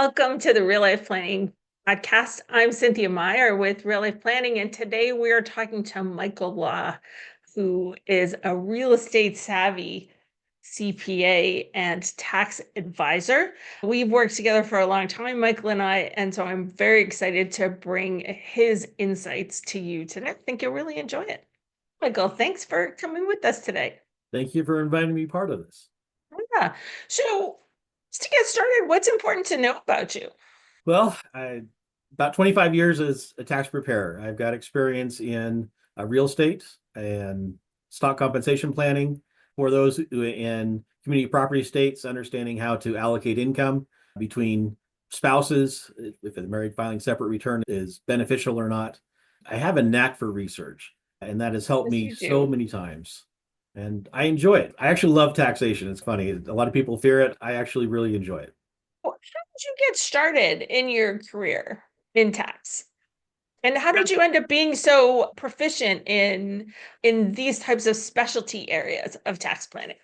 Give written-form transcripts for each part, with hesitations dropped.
Welcome to the Real Life Planning Podcast. I'm Cynthia Meyer with Real Life Planning, and today we are talking to Michael Law, who is a real estate savvy CPA and tax advisor. We've worked together for a long time, Michael and I, and so I'm very excited to bring his insights to you today. I think you'll really enjoy it. Michael, thanks for coming with us today. Thank you for inviting me part of this. Yeah. So, just to get started, what's important to know about you? Well, about 25 years as a tax preparer. I've got experience in real estate and stock compensation planning for those in community property estates, understanding how to allocate income between spouses, if a married filing separate return is beneficial or not. I have a knack for research, and that has helped Yes, me you so do. many times. And I enjoy it. I actually love taxation. It's funny. A lot of people fear it. I actually really enjoy it. How did you get started in your career in tax? And how did you end up being so proficient in these types of specialty areas of tax planning?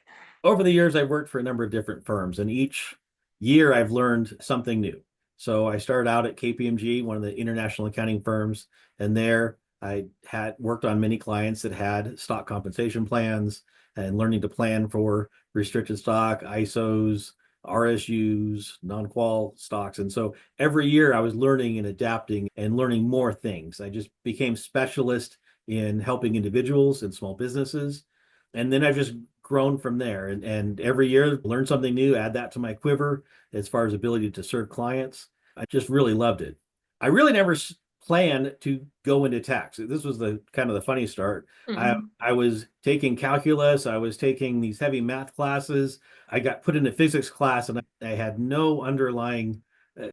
Over the years, I've worked for a number of different firms, and each year I've learned something new. So I started out at KPMG, one of the international accounting firms, and there I had worked on many clients that had stock compensation plans and learning to plan for restricted stock, ISOs, RSUs, non-qual stocks. And so every year I was learning and adapting and learning more things. I just became specialist in helping individuals and small businesses. And then I've just grown from there. And every year learn something new, add that to my quiver as far as ability to serve clients. I just really loved it. I really never planned to go into tax. This was the kind of the funny start. Mhm. I was taking calculus, I was taking these heavy math classes. I got put in a physics class, and I had no underlying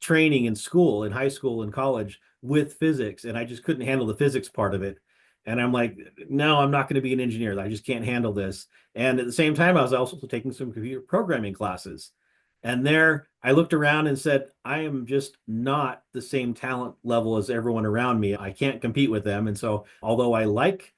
training in school, in high school and college with physics, and I just couldn't handle the physics part of it. And I'm like, no, I'm not going to be an engineer. I just can't handle this. And at the same time, I was also taking some computer programming classes. And there I looked around and said, I am just not the same talent level as everyone around me. I can't compete with them. And so, although I like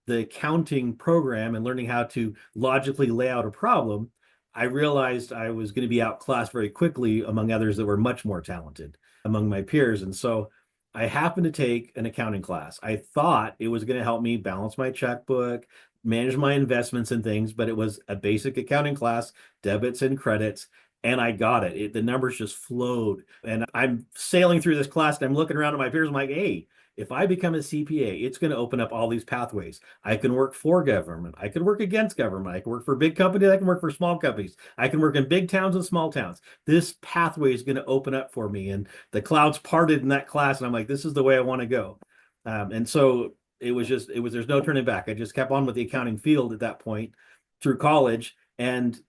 the accounting program and learning how to logically lay out a problem, I realized I was going to be outclassed very quickly among others that were much more talented among my peers. And so I happened to take an accounting class. I thought it was going to help me balance my checkbook, manage my investments and things, but it was a basic accounting class, debits and credits. And I got it. The numbers just flowed. And I'm sailing through this class and I'm looking around at my peers. I'm like, hey, if I become a CPA, it's going to open up all these pathways. I can work for government. I can work against government. I can work for big companies. I can work for small companies. I can work in big towns and small towns. This pathway is going to open up for me. And the clouds parted in that class. And I'm like, this is the way I want to go. And so there's no turning back. I just kept on with the accounting field at that point through college. And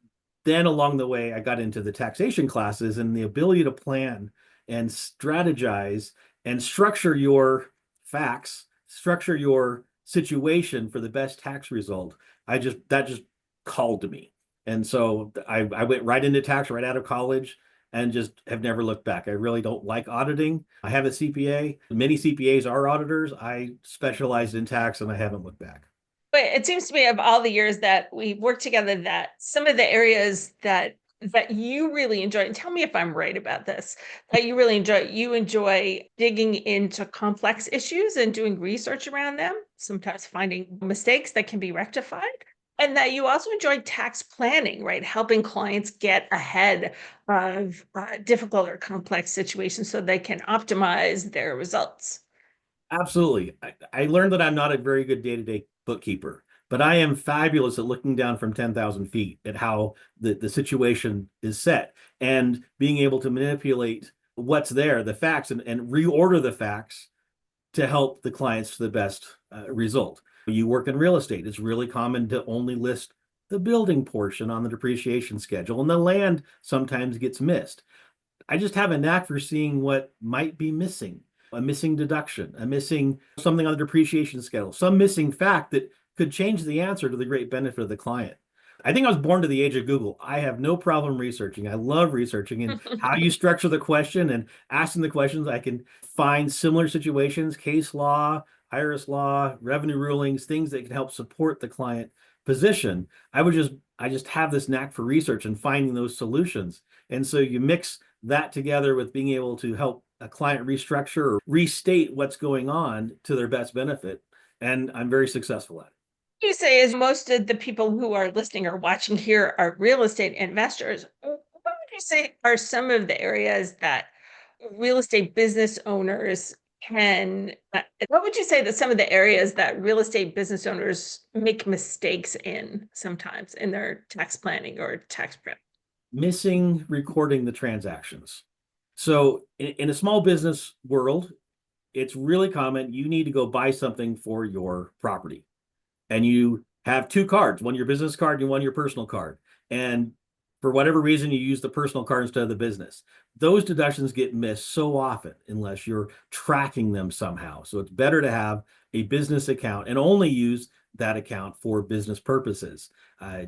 then along the way, I got into the taxation classes, and the ability to plan and strategize and structure your facts, structure your situation for the best tax result. That just called to me. And so I went right into tax right out of college and just have never looked back. I really don't like auditing. I have a CPA. Many CPAs are auditors. I specialized in tax and I haven't looked back. But it seems to me of all the years that we've worked together that some of the areas that you really enjoy, and tell me if I'm right about this, that you enjoy digging into complex issues and doing research around them, sometimes finding mistakes that can be rectified. And that you also enjoy tax planning, right? Helping clients get ahead of difficult or complex situations so they can optimize their results. Absolutely. I learned that I'm not a very good day-to-day bookkeeper, but I am fabulous at looking down from 10,000 feet at how the situation is set and being able to manipulate what's there, the facts, and reorder the facts to help the clients to the best result. You work in real estate. It's really common to only list the building portion on the depreciation schedule, and the land sometimes gets missed. I just have a knack for seeing what might be missing, a missing deduction, a missing something on the depreciation schedule, some missing fact that could change the answer to the great benefit of the client. I think I was born to the age of Google. I have no problem researching. I love researching and how you structure the question and asking the questions. I can find similar situations, case law, IRS law, revenue rulings, things that can help support the client position. I just have this knack for research and finding those solutions. And so you mix that together with being able to help a client restructure or restate what's going on to their best benefit. And I'm very successful at it. You say is most of the people who are listening or watching here are real estate investors. What would you say are some of the areas that real estate business owners what would you say that some of the areas that real estate business owners make mistakes in sometimes in their tax planning or tax prep? Missing recording the transactions. So in a small business world, it's really common. You need to go buy something for your property, and you have two cards, one your business card and one your personal card. And for whatever reason, you use the personal card instead of the business. Those deductions get missed so often unless you're tracking them somehow. So it's better to have a business account and only use that account for business purposes.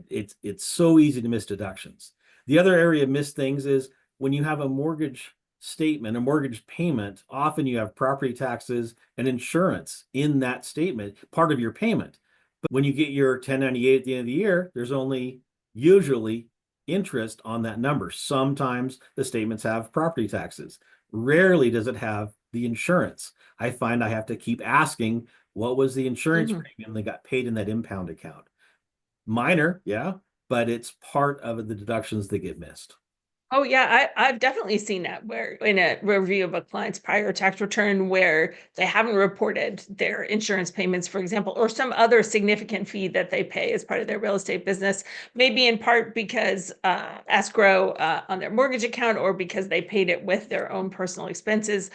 It's so easy to miss deductions. The other area of missed things is when you have a mortgage statement, a mortgage payment, often you have property taxes and insurance in that statement, part of your payment. But when you get your 1098 at the end of the year, there's only usually interest on that number. Sometimes the statements have property taxes. Rarely does it have the insurance. I find I have to keep asking, what was the insurance premium that got paid in that impound account? Minor, yeah, but it's part of the deductions that get missed. Oh yeah, I've definitely seen that where in a review of a client's prior tax return where they haven't reported their insurance payments, for example, or some other significant fee that they pay as part of their real estate business, maybe in part because escrow on their mortgage account or because they paid it with their own personal expenses.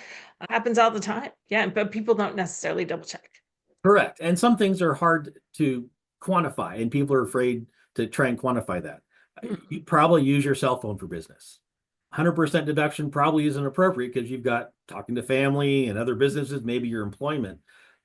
Happens all the time. Yeah, but people don't necessarily double check. Correct. And some things are hard to quantify, and people are afraid to try and quantify that. You probably use your cell phone for business. 100% deduction probably isn't appropriate because you've got talking to family and other businesses, maybe your employment.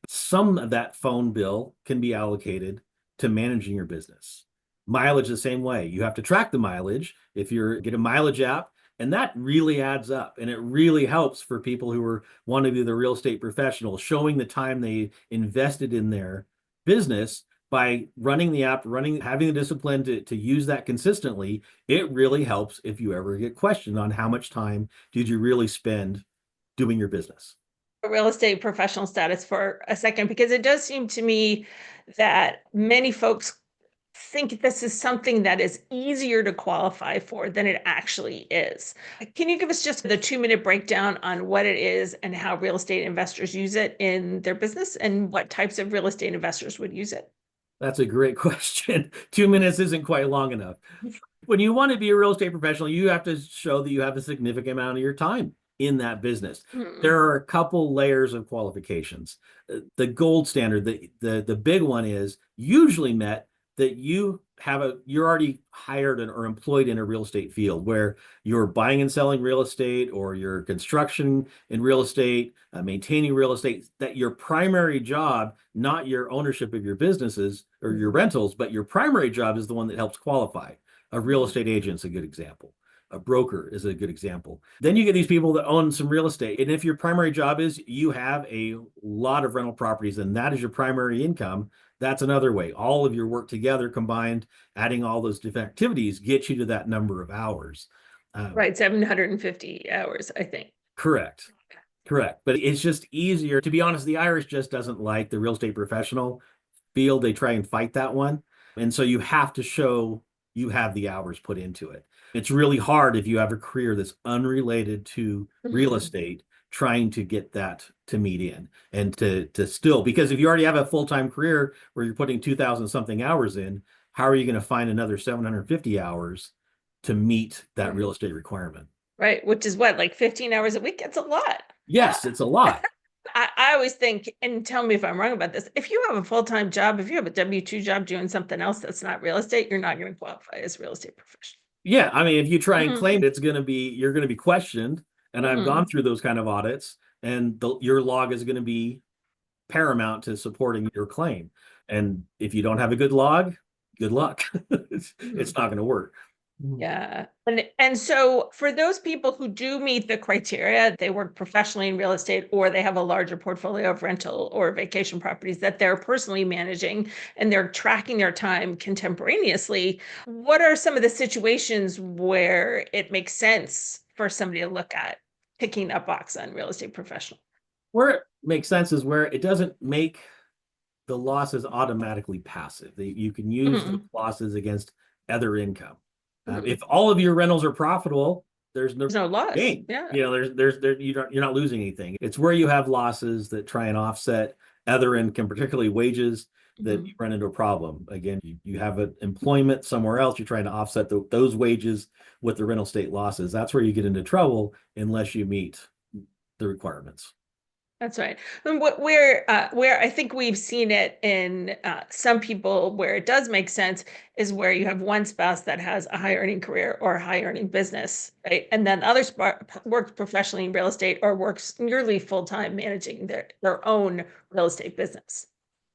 Some of that phone bill can be allocated to managing your business. Mileage the same way. You have to track the mileage if you get a mileage app, and that really adds up. And it really helps for people who want to be the real estate professional, showing the time they invested in their business by running the app, having the discipline to use that consistently. It really helps if you ever get questioned on how much time did you really spend doing your business. Real estate professional status for a second, because it does seem to me that many folks think this is something that is easier to qualify for than it actually is. Can you give us just the 2-minute breakdown on what it is and how real estate investors use it in their business and what types of real estate investors would use it? That's a great question. 2 minutes isn't quite long enough. When you want to be a real estate professional, you have to show that you have a significant amount of your time in that business. There are a couple layers of qualifications. The gold standard, the big one is usually met that you're already hired or employed in a real estate field where you're buying and selling real estate, or you're construction in real estate, maintaining real estate, that your primary job, not your ownership of your businesses or your rentals, but your primary job is the one that helps qualify. A real estate agent's a good example. A broker is a good example. Then you get these people that own some real estate. And if your primary job is you have a lot of rental properties and that is your primary income, that's another way. All of your work together combined, adding all those different activities, gets you to that number of hours. Right, 750 hours, I think. Correct. Correct. But it's just easier. To be honest, the Irish just doesn't like the real estate professional field. They try and fight that one. And so you have to show you have the hours put into it. It's really hard if you have a career that's unrelated to real estate, trying to get that to meet in and to still, because if you already have a full-time career where you're putting 2,000 something hours in, how are you going to find another 750 hours to meet that real estate requirement? Right, which is what, like 15 hours a week? That's a lot. Yes, it's a lot. I always think, and tell me if I'm wrong about this, if you have a full-time job, if you have a W-2 job doing something else that's not real estate, you're not going to qualify as a real estate professional. Yeah, I mean, if you try and claim you're going to be questioned, and I've gone through those kind of audits, and your log is going to be paramount to supporting your claim. And if you don't have a good log, good luck. It's not going to work. Yeah. And so for those people who do meet the criteria, they work professionally in real estate, or they have a larger portfolio of rental or vacation properties that they're personally managing and they're tracking their time contemporaneously, what are some of the situations where it makes sense for somebody to look at ticking that box on real estate professional? Where it makes sense is where it doesn't make the losses automatically passive. You can use the Mhm. losses against other income. Mhm. If all of your rentals are profitable, there's no There's no loss. gain. Yeah. You know, you're not losing anything. It's where you have losses that try and offset other income, particularly wages, that you Mhm. run into a problem. Again, you have an employment somewhere else. You're trying to offset those wages with the rental state losses. That's where you get into trouble unless you meet the requirements. That's right. And where I think we've seen it in some people where it does make sense is where you have one spouse that has a high earning career or a high earning business, right? And then other works professionally in real estate or works nearly full time managing their own real estate business.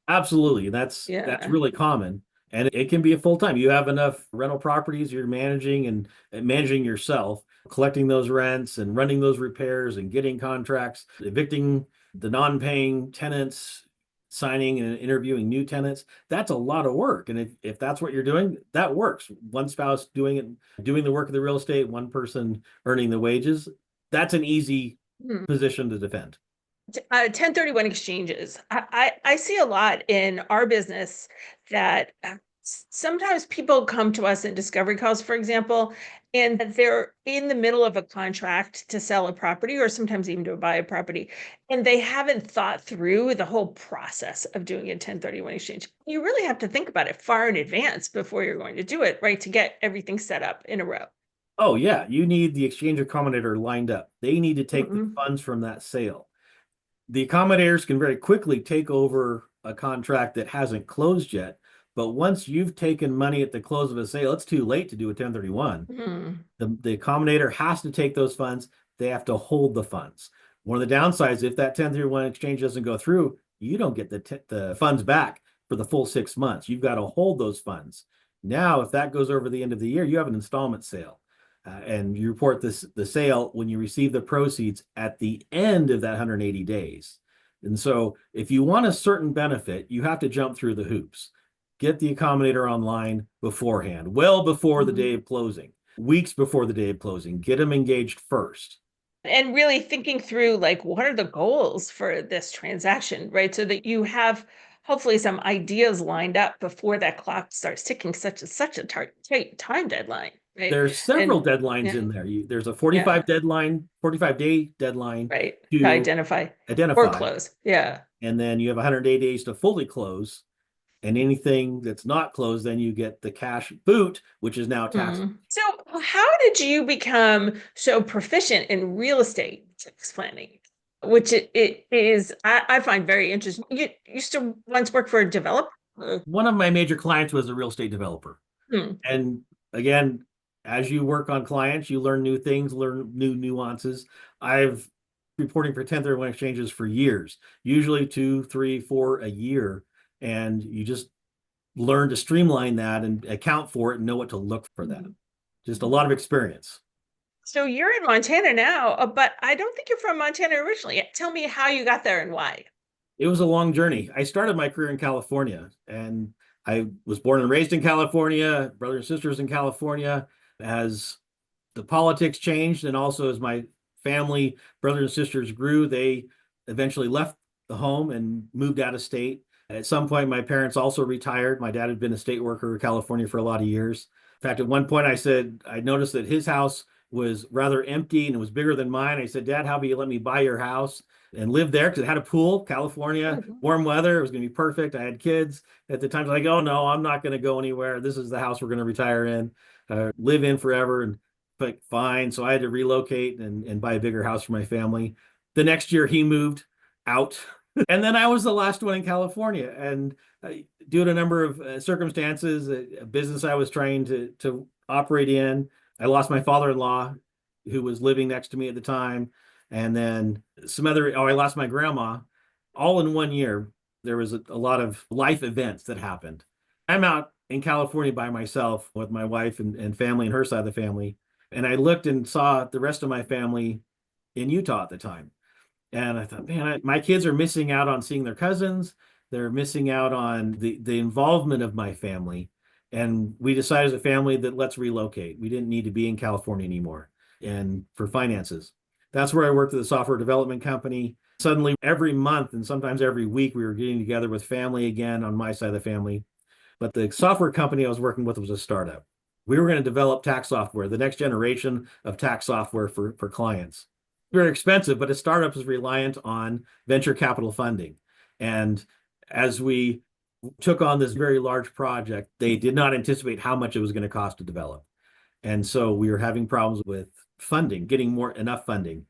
Absolutely. That's Yeah. really common. And it can be a full time. You have enough rental properties you're managing and managing yourself, collecting those rents and running those repairs and getting contracts, evicting the non-paying tenants, signing and interviewing new tenants. That's a lot of work. And if that's what you're doing, that works. One spouse doing it, doing the work of the real estate, one person earning the wages. That's an easy Hmm. position to defend. 1031 exchanges. I see a lot in our business that sometimes people come to us in discovery calls, for example, and they're in the middle of a contract to sell a property or sometimes even to buy a property, and they haven't thought through the whole process of doing a 1031 exchange. You really have to think about it far in advance before you're going to do it, right? To get everything set up in a row. Oh, yeah, you need the exchange accommodator lined up. They need to take the Mhm. funds from that sale. The accommodators can very quickly take over a contract that hasn't closed yet. But once you've taken money at the close of a sale, it's too late to do a 1031. Mhm. The accommodator has to take those funds. They have to hold the funds. One of the downsides, if that 1031 exchange doesn't go through, you don't get the funds back for the full 6 months. You've got to hold those funds. Now, if that goes over the end of the year, you have an installment sale. And you report the sale when you receive the proceeds at the end of that 180 days. And so if you want a certain benefit, you have to jump through the hoops. Get the accommodator online beforehand, well before the day Mhm. of closing, weeks before the day of closing. Get them engaged first. And really thinking through like what are the goals for this transaction, right? So that you have hopefully some ideas lined up before that clock starts ticking, such a tight time deadline, right? There's several And deadlines yeah, in there. There's a yeah, 45-day deadline right. To to identify or identify, close. Yeah. and then you have 180 days to fully close. And anything that's not closed, then you get the cash boot, which is now taxed. So how did you become so proficient in real estate tax planning? Which it is, I find very interesting. You used to once work for a developer? One of my major clients was a real estate developer. Hmm. And again, as you work on clients, you learn new things, learn new nuances. I've reporting for 1031 exchanges for years, usually two, three, four a year. And you just learn to streamline that and account for it and know what to look for that. Mhm. Just a lot of experience. So you're in Montana now, but I don't think you're from Montana originally. Tell me how you got there and why. It was a long journey. I started my career in California, and I was born and raised in California, brothers and sisters in California. As the politics changed, and also as my family, brothers and sisters grew, they eventually left the home and moved out of state. At some point, my parents also retired. My dad had been a state worker in California for a lot of years. In fact, at one point, I said, I noticed that his house was rather empty and it was bigger than mine. I said, Dad, how about you let me buy your house and live there? Because it had a pool, California, Mhm. warm weather. It was going to be perfect. I had kids at the time. I was like, oh, no, I'm not going to go anywhere. This is the house we're going to retire in, live in forever. And like, fine. So I had to relocate and buy a bigger house for my family. The next year, he moved out. And then I was the last one in California. And due to a number of circumstances, a business I was trying to operate in, I lost my father-in-law who was living next to me at the time. And then I lost my grandma all in one year. There was a lot of life events that happened. I'm out in California by myself with my wife and family and her side of the family. And I looked and saw the rest of my family in Utah at the time. And I thought, man, my kids are missing out on seeing their cousins. They're missing out on the involvement of my family. And we decided as a family that let's relocate. We didn't need to be in California anymore. and for finances. That's where I worked at the software development company. Suddenly, every month and sometimes every week, we were getting together with family again on my side of the family. But the software company I was working with was a startup. We were going to develop tax software, the next generation of tax software for clients. Very expensive, but a startup is reliant on venture capital funding. And as we took on this very large project, they did not anticipate how much it was going to cost to develop. And so we were having problems with funding, getting enough funding.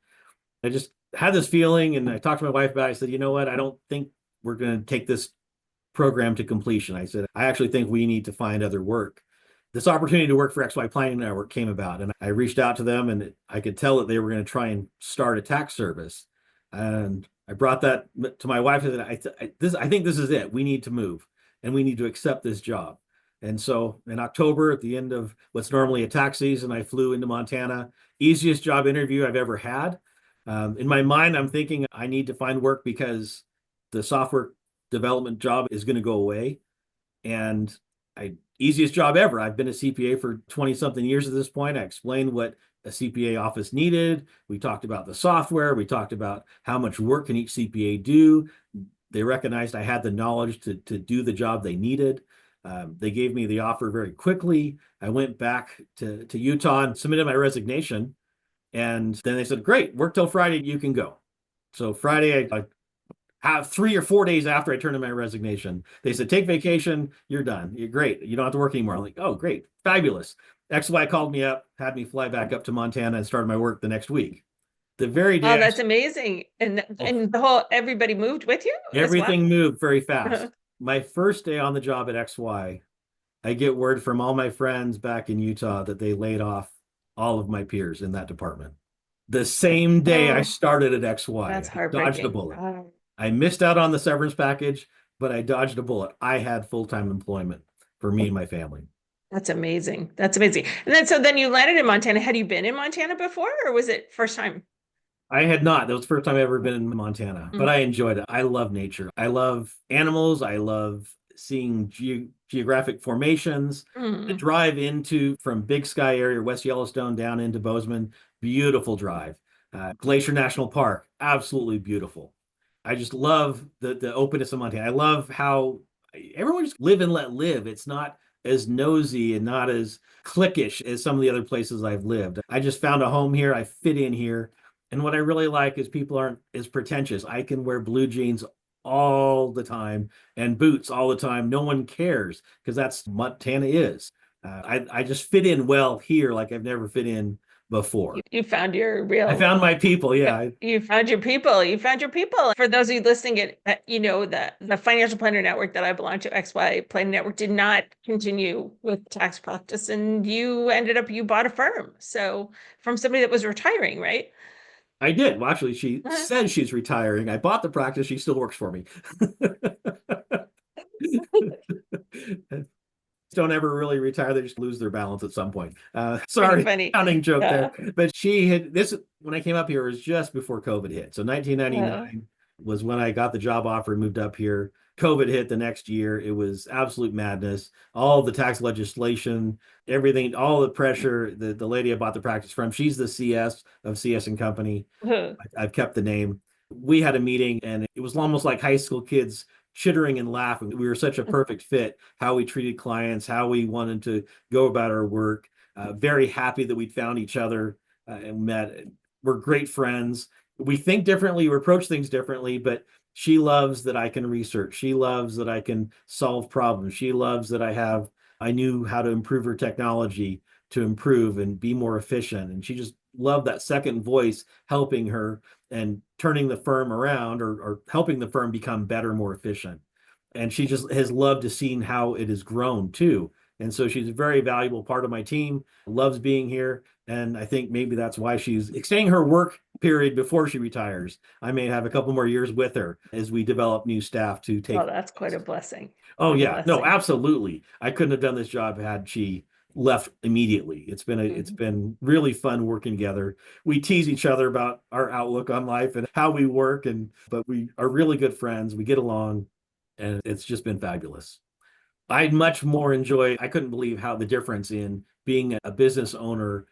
I just had this feeling, and I talked to my wife about it. I said, you know what? I don't think we're going to take this program to completion. I said, I actually think we need to find other work. This opportunity to work for XY Planning Network came about, and I reached out to them, and I could tell that they were going to try and start a tax service. And I brought that to my wife and said, I think this is it. We need to move, and we need to accept this job. And so in October, at the end of what's normally a tax season, I flew into Montana. Easiest job interview I've ever had. In my mind, I'm thinking I need to find work because the software development job is going to go away. And easiest job ever. I've been a CPA for 20 something years at this point. I explained what a CPA office needed. We talked about the software. We talked about how much work can each CPA do. They recognized I had the knowledge to do the job they needed. They gave me the offer very quickly. I went back to Utah and submitted my resignation. And then they said, great, work till Friday, you can go. So Friday, I have 3 or 4 days after I turned in my resignation, they said, take vacation, you're done. You're great. You don't have to work anymore. I'm like, oh, great, fabulous. XY called me up, had me fly back up to Montana and started my work the next week. The very day. Oh, that's amazing. And everybody moved with you as well? Everything moved very fast. My first day on the job at XY, I get word from all my friends back in Utah that they laid off all of my peers in that department. The same day I started at XY, That's I dodged a heartbreaking. bullet. I missed out on the severance package, but I dodged a bullet. I had full-time employment for me and my family. That's amazing. That's amazing. And then you landed in Montana. Had you been in Montana before, or was it first time? I had not. That was the first time I ever been in Montana, but I enjoyed it. I love nature. I love animals. I love seeing geographic formations. The drive from Big Sky area, West Yellowstone, down into Bozeman, beautiful drive. Glacier National Park, absolutely beautiful. I just love the openness of Montana. I love how everyone just live and let live. It's not as nosy and not as cliquish as some of the other places I've lived. I just found a home here. I fit in here. And what I really like is people aren't as pretentious. I can wear blue jeans all the time and boots all the time. No one cares because that's Montana is. I just fit in well here like I've never fit in before. You found your real. I found my people. Yeah. You found your people. You found your people. For those of you listening, the Financial Planner Network that I belong to, XY Planner Network, did not continue with tax practice, and you bought a firm. So from somebody that was retiring, right? I did. Well, actually, she says she's retiring. I bought the practice. She still works for me. Don't ever really retire. They just lose their balance at some point. Sorry, accounting joke there. But when I came up here, it was just before COVID hit. So 1999 was when I got the job offer and moved up here. COVID hit the next year. It was absolute madness. All the tax legislation, everything, all the pressure. The lady I bought the practice from, she's the CS of CS and Company. I've kept the name. We had a meeting, and it was almost like high school kids chittering and laughing. We were such a perfect fit, how we treated clients, how we wanted to go about our work. Very happy that we'd found each other and met. We're great friends. We think differently, we approach things differently, but she loves that I can research. She loves that I can solve problems. She loves that I knew how to improve her technology to improve and be more efficient. And she just loved that second voice helping her and turning the firm around or helping the firm become better, more efficient. And she just has loved to see how it has grown too. And so she's a very valuable part of my team, loves being here. And I think maybe that's why she's extending her work period before she retires. I may have a couple more years with her as we develop new staff to take. Oh, that's quite a blessing. Oh, yeah. No, absolutely. I couldn't have done this job had she left immediately. It's been really fun working together. We tease each other about our outlook on life and how we work, but we are really good friends. We get along, and it's just been fabulous. I couldn't believe how the difference in being a business owner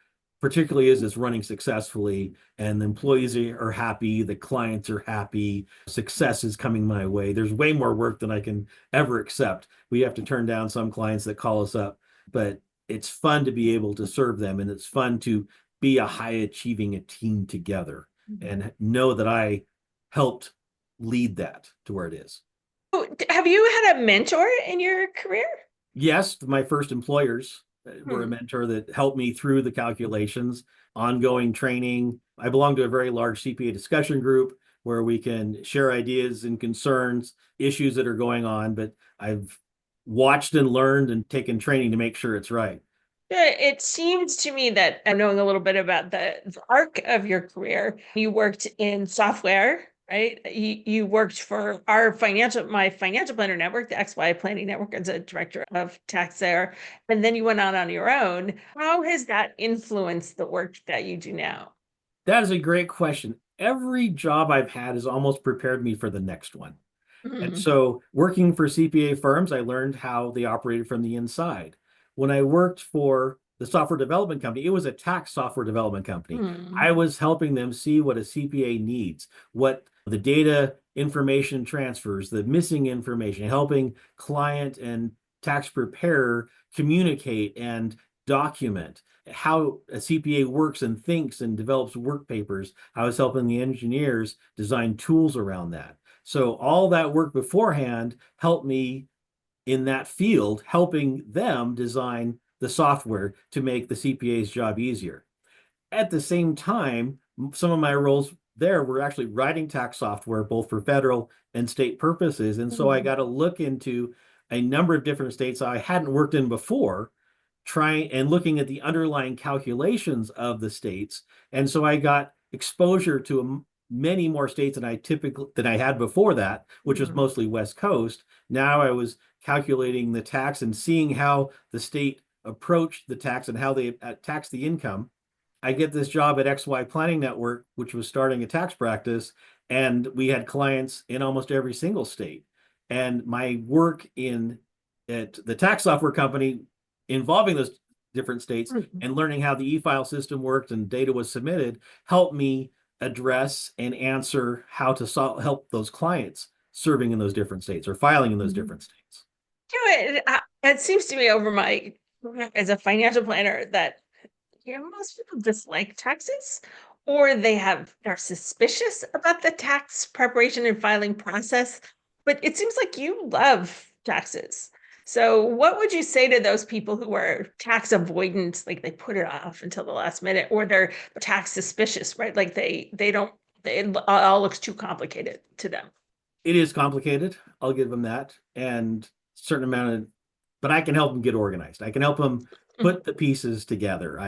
particularly as it's running successfully and the employees are happy, the clients are happy, success is coming my way. There's way more work than I can ever accept. We have to turn down some clients that call us up, but it's fun to be able to serve them, and it's fun to be a high achieving a team together and know that I helped lead that to where it is. Oh, have you had a mentor in your career? Yes, my first employers were a Hmm. mentor that helped me through the calculations, ongoing training. I belong to a very large CPA discussion group where we can share ideas and concerns, issues that are going on, but I've watched and learned and taken training to make sure it's right. Yeah, it seems to me that knowing a little bit about the arc of your career, you worked in software, right? You worked for my financial planner network, the XY Planning Network, as a director of tax there. And then you went on your own. How has that influenced the work that you do now? That is a great question. Every job I've had has almost prepared me for the next one. And Mhm. so, working for CPA firms, I learned how they operated from the inside. When I worked for the software development company, it was a tax software development company. Mhm. I was helping them see what a CPA needs, what the data information transfers, the missing information, helping client and tax preparer communicate and document how a CPA works and thinks and develops work papers. I was helping the engineers design tools around that. So all that work beforehand helped me in that field, helping them design the software to make the CPA's job easier. At the same time, some of my roles there were actually writing tax software, both for federal and state purposes. And so I Mhm. got to look into a number of different states I hadn't worked in before, trying and looking at the underlying calculations of the states. And so I got exposure to many more states than I had before that, which was Mhm. mostly West Coast. Now I was calculating the tax and seeing how the state approached the tax and how they tax the income. I get this job at XY Planning Network, which was starting a tax practice, and we had clients in almost every single state. And my work in at the tax software company involving those different states Mhm. and learning how the e-file system worked and data was submitted helped me address and answer how to help those clients serving in those different states or filing in those Mhm. different states. It seems to me over my as a financial planner that most people dislike taxes, or they're suspicious about the tax preparation and filing process. But it seems like you love taxes. So what would you say to those people who are tax avoidant, like they put it off until the last minute, or they're tax suspicious, right? Like they don't, it all looks too complicated to them. It is complicated. I'll give them that. And certain amount of, but I can help them get organized. I can help them put the pieces together.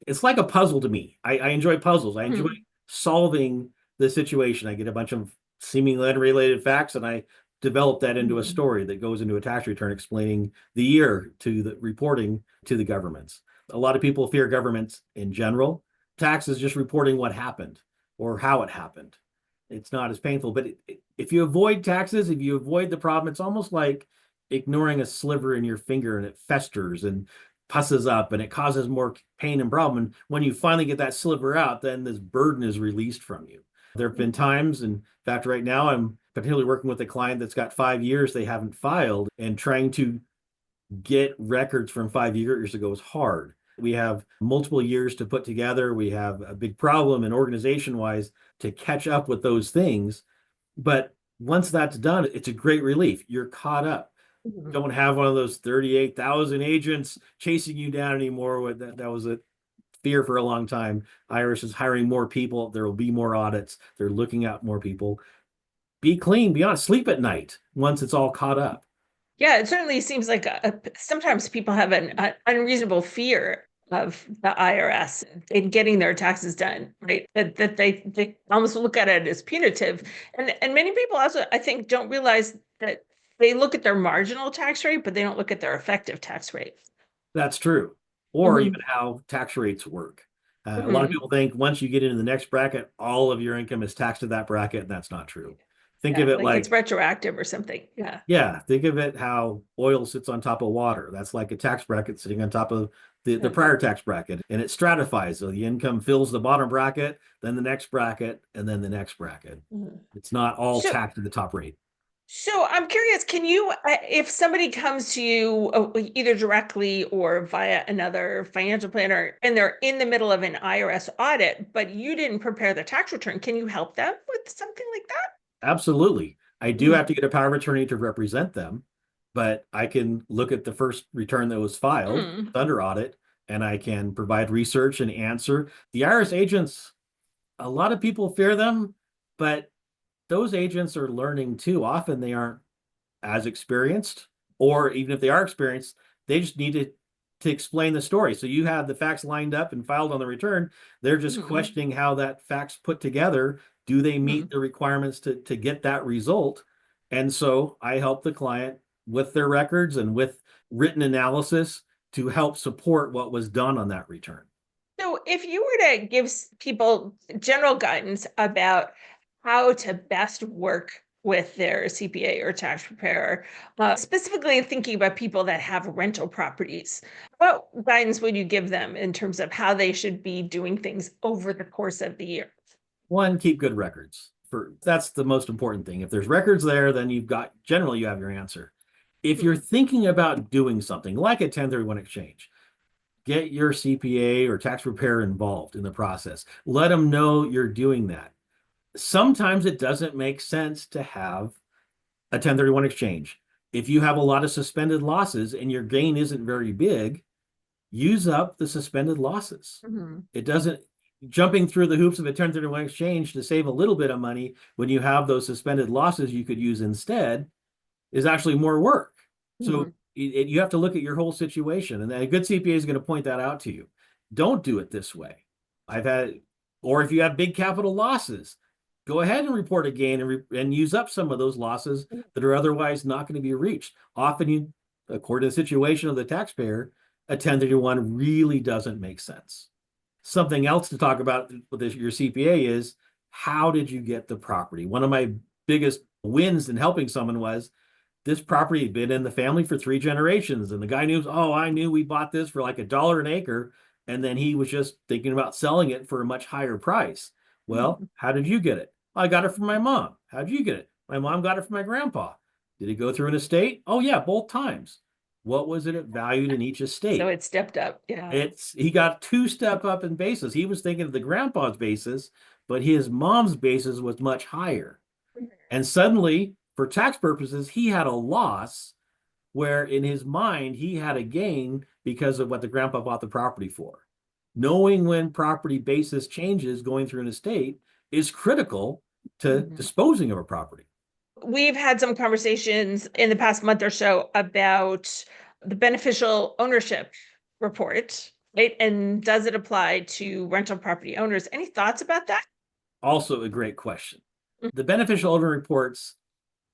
It's like a puzzle to me. I enjoy puzzles. I enjoy Mhm. solving the situation. I get a bunch of seemingly unrelated facts and I develop that into a Mhm. story that goes into a tax return explaining the year to the reporting to the governments. A lot of people fear governments in general. Tax is just reporting what happened or how it happened. It's not as painful. But if you avoid taxes, if you avoid the problem, it's almost like ignoring a sliver in your finger and it festers and pusses up and it causes more pain and problem. And when you finally get that sliver out, then this burden is released from you. There have been times, in fact, right now I'm particularly working with a client that's got 5 years they haven't filed, and trying to get records from 5 years ago is hard. We have multiple years to put together. We have a big problem, and organization wise, to catch up with those things. But once that's done, it's a great relief. You're caught up. Mhm. Don't have one of those 38,000 agents chasing you down anymore. That was a fear for a long time. Iris is hiring more people. There will be more audits. They're looking at more people. Be clean, be honest, sleep at night once it's all caught up. Yeah, it certainly seems like sometimes people have an unreasonable fear of the IRS in getting their taxes done, right? That they almost look at it as punitive. And many people also, I think, don't realize that they look at their marginal tax rate, but they don't look at their effective tax rate. That's true. Or even Mhm. how tax rates work. A lot of Mhm. people think once you get into the next bracket, all of your income is taxed to that bracket, and that's not true. Think of it like it's like, retroactive or something. Yeah. yeah, think of it how oil sits on top of water. That's like a tax bracket sitting on top of the Yeah. prior tax bracket, and it stratifies. So the income fills the bottom bracket, then the next bracket, and then the next bracket. Mhm. It's not all So, taxed at the top rate. so I'm curious, can you, if somebody comes to you either directly or via another financial planner and they're in the middle of an IRS audit, but you didn't prepare the tax return, can you help them with something like Absolutely. I do that? have to get a power of attorney to represent them, but I can look at the first return that was filed Mm-hmm. under audit, and I can provide research and answer. The IRS agents, a lot of people fear them, but those agents are learning too. Often they aren't as experienced, or even if they are experienced, they just need to explain the story. So you have the facts lined up and filed on the return. They're just Mm-hmm. questioning how that facts put together. Do they Mm-hmm. meet the requirements to get that result? And so I help the client with their records and with written analysis to help support what was done on that return. So if you were to give people general guidance about how to best work with their CPA or tax preparer, specifically thinking about people that have rental properties, what guidance would you give them in terms of how they should be doing things over the course of the year? One, keep good records. That's the most important thing. If there's records there, then generally you have your answer. If you're Mhm. thinking about doing something like a 1031 exchange, get your CPA or tax preparer involved in the process. Let them know you're doing that. Sometimes it doesn't make sense to have a 1031 exchange. If you have a lot of suspended losses and your gain isn't very big, use up the suspended losses. Mhm. It doesn't jumping through the hoops of a 1031 exchange to save a little bit of money when you have those suspended losses you could use instead is actually more work. So Mhm. you have to look at your whole situation, and a good CPA is going to point that out to you. Don't do it this way. I've had, or if you have big capital losses, go ahead and report a gain and use up some of those losses that are otherwise not going to be reached. Often, according to the situation of the taxpayer, a 1031 really doesn't make sense. Something else to talk about with your CPA is how did you get the property? One of my biggest wins in helping someone was this property had been in the family for 3 generations. And the guy knew, oh, I knew we bought this for like $1 an acre. And then he was just thinking about selling it for a much higher price. Well, Mhm. how did you get it? I got it from my mom. How did you get it? My mom got it from my grandpa. Did it go through an estate? Oh, yeah, both times. What was it valued in each So estate? it stepped up. Yeah. He got 2 step up in basis. He was thinking of the grandpa's basis, but his mom's basis was much higher. And suddenly, for tax purposes, he had a loss where in his mind he had a gain because of what the grandpa bought the property for. Knowing when property basis changes going through an estate is critical to Mhm. disposing of a property. We've had some conversations in the past month or so about the beneficial ownership report, right? And does it apply to rental property owners? Any thoughts about that? Also, a great question. The beneficial owner reports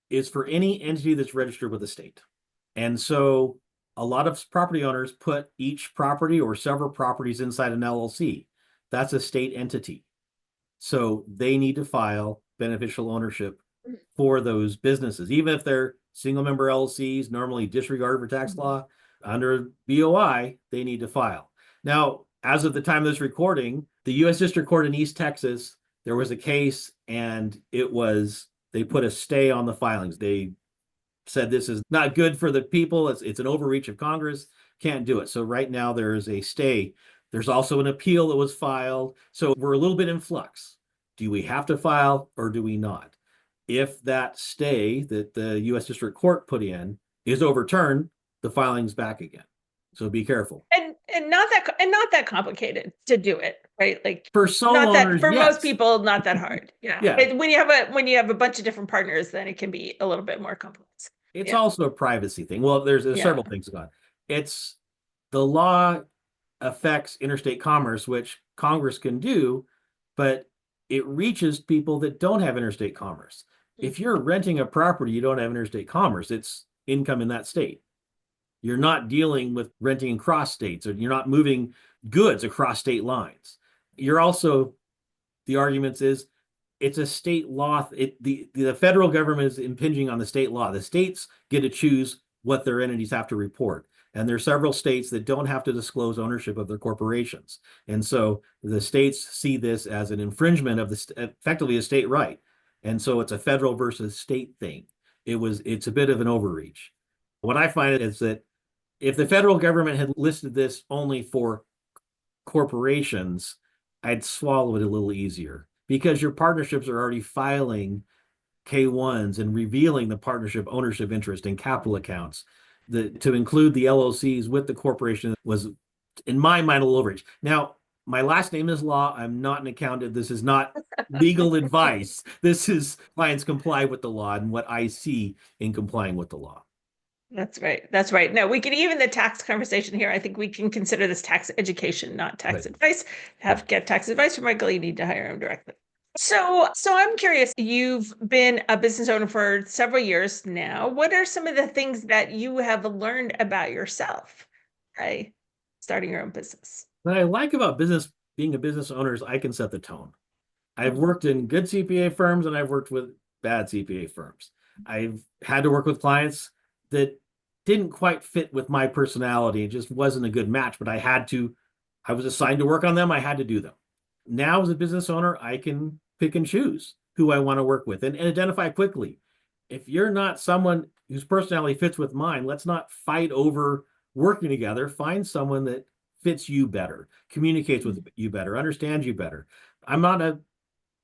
is for any entity that's registered with the state. And so a lot of property owners put each property or several properties inside an LLC. That's a state entity. So they need to file beneficial ownership for those businesses, even if they're single member LLCs, normally disregarded for tax Mhm. law. Under BOI, they need to file. Now, as of the time of this recording, the U.S. District Court in East Texas, there was a case and they put a stay on the filings. They said this is not good for the people. It's an overreach of Congress. Can't do it. So right now there is a stay. There's also an appeal that was filed. So we're a little bit in flux. Do we have to file or do we not? If that stay that the U.S. District Court put in is overturned, the filing's back again. So be careful. And not that complicated to do it, right? Like For some not that owners, for most yes. people, not that hard. Yeah. Yeah. When you have a bunch of different partners, then it can be a little bit more complex. It's Yeah. also a privacy thing. Well, there's Yeah. several things about it. It's the law affects interstate commerce, which Congress can do, but it reaches people that don't have interstate commerce. If you're renting a property, you don't have interstate commerce, it's income in that state. You're not dealing with renting across states, or you're not moving goods across state lines. You're also, the arguments is it's a state law. The federal government is impinging on the state law. The states get to choose what their entities have to report. And there are several states that don't have to disclose ownership of their corporations. And so the states see this as an infringement of effectively a state right. And so it's a federal versus state thing. It's a bit of an overreach. What I find is that if the federal government had listed this only for corporations, I'd swallow it a little easier because your partnerships are already filing K1s and revealing the partnership ownership interest in capital accounts. To include the LLCs with the corporation was, in my mind, a little overreach. Now, my last name is Law. I'm not an accountant. This is not legal advice. This is clients comply with the law and what I see in complying with the law. That's right. That's right. No, we can even the tax conversation here. I think we can consider this tax education, not tax advice. Get tax advice from Michael, you need to hire him directly. So I'm curious, you've been a business owner for several years now. What are some of the things that you have learned about yourself, right? Starting your own business. What I like about being a business owner is I can set the tone. I've worked in good CPA firms and I've worked with bad CPA firms. I've had to work with clients that didn't quite fit with my personality. It just wasn't a good match, but I was assigned to work on them. I had to do them. Now, as a business owner, I can pick and choose who I want to work with and identify quickly. If you're not someone whose personality fits with mine, let's not fight over working together. Find someone that fits you better, communicates with you better, understands you better. I'm not a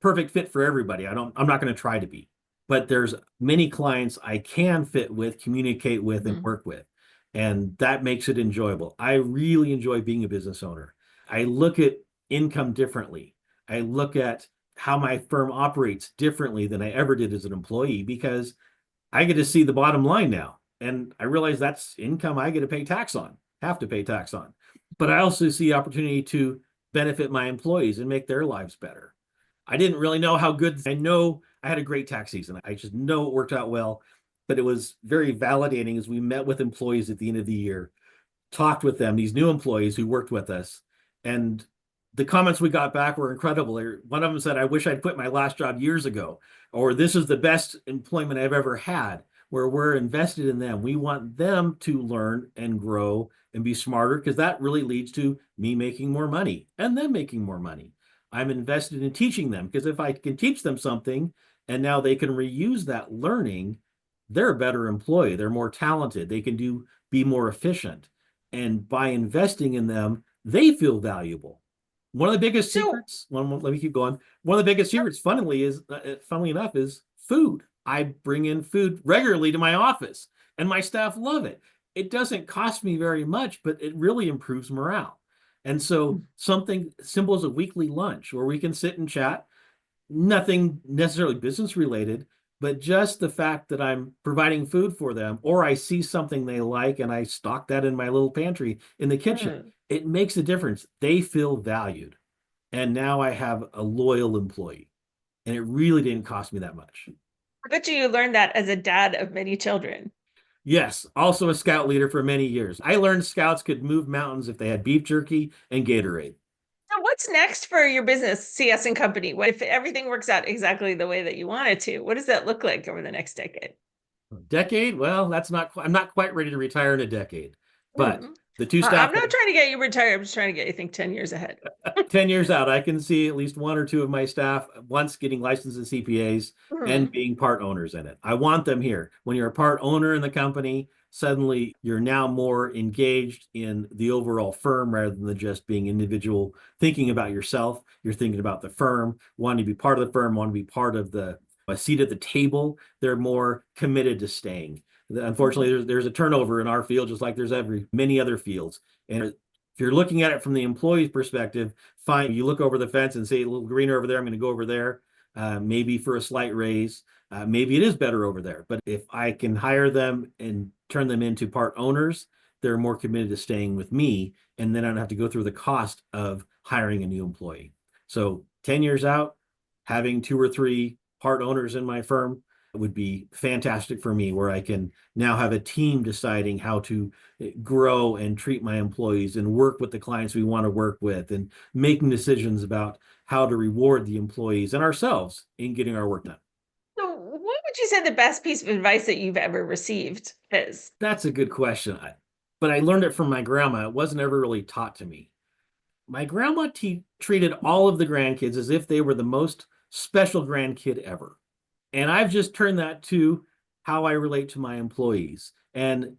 perfect fit for everybody. I'm not going to try to be, but there's many clients I can fit with, communicate with, and work with. And that makes it enjoyable. I really enjoy being a business owner. I look at income differently. I look at how my firm operates differently than I ever did as an employee because I get to see the bottom line now. And I realize that's income I get to pay tax on, have to pay tax on. But I also see opportunity to benefit my employees and make their lives better. I didn't really know how good, I know I had a great tax season. I just know it worked out well, but it was very validating as we met with employees at the end of the year, talked with them, these new employees who worked with us, and the comments we got back were incredible. One of them said, I wish I'd quit my last job years ago, or this is the best employment I've ever had, where we're invested in them. We want them to learn and grow and be smarter because that really leads to me making more money and them making more money. I'm invested in teaching them because if I can teach them something and now they can reuse that learning, they're a better employee. They're more talented. They can be more efficient. And by investing in them, they feel valuable. One of the biggest secrets, let me keep going. One of the biggest secrets, funnily enough, is food. I bring in food regularly to my office and my staff love it. It doesn't cost me very much, but it really improves morale. And so something simple as a weekly lunch where we can sit and chat, nothing necessarily business related, but just the fact that I'm providing food for them, or I see something they like and I stock that in my little pantry in the kitchen. It makes a difference. They feel valued. And now I have a loyal employee. And it really didn't cost me that much. I bet you learned that as a dad of many children. Yes, also a scout leader for many years. I learned scouts could move mountains if they had beef jerky and Gatorade. So what's next for your business, CS and Company? What if everything works out exactly the way that you want it to? What does that look like over the next decade? Decade? Well, I'm not quite ready to retire in a decade. But the two staff. I'm not trying to get you retired. I'm just trying to get you think 10 years ahead. 10 years out, I can see at least one or two of my staff once getting licensed as CPAs and being part owners in it. I want them here. When you're a part owner in the company, suddenly you're now more engaged in the overall firm rather than just being individual, thinking about yourself. You're thinking about the firm, wanting to be part of the firm, wanting to be part of a seat at the table. They're more committed to staying. Unfortunately, there's a turnover in our field, just like there's many other fields. And if you're looking at it from the employee's perspective, fine. You look over the fence and say, a little greener over there, I'm going to go over there, maybe for a slight raise. Maybe it is better over there. But if I can hire them and turn them into part owners, they're more committed to staying with me. And then I don't have to go through the cost of hiring a new employee. So 10 years out, having 2 or 3 part owners in my firm would be fantastic for me, where I can now have a team deciding how to grow and treat my employees and work with the clients we want to work with, and making decisions about how to reward the employees and ourselves in getting our work done. So what would you say the best piece of advice that you've ever received is? That's a good question. But I learned it from my grandma. It wasn't ever really taught to me. My grandma treated all of the grandkids as if they were the most special grandkid ever. And I've just turned that to how I relate to my employees, and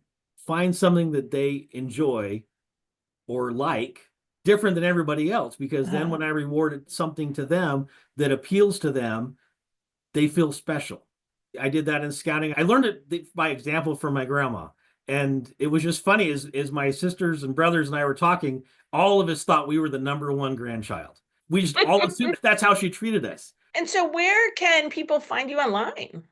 find something that they enjoy or like different than everybody else. Because then when I reward something to them that appeals to them, they feel special. I did that in scouting. I learned it by example from my grandma. And it was just funny, as my sisters and brothers and I were talking, all of us thought we were the number one grandchild. We just all assumed that's how she treated us. And so where can people find you online?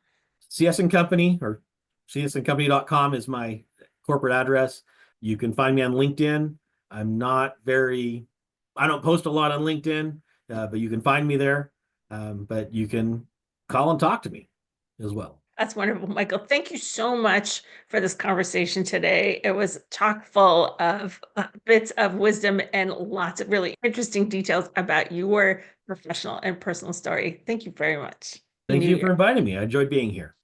CS and Company, or csandcompany.com is my corporate address. You can find me on LinkedIn. I don't post a lot on LinkedIn, but you can find me there. But you can call and talk to me as well. That's wonderful, Michael. Thank you so much for this conversation today. It was chock full of bits of wisdom and lots of really interesting details about your professional and personal story. Thank you very much. Thank you for inviting me. I enjoyed being here.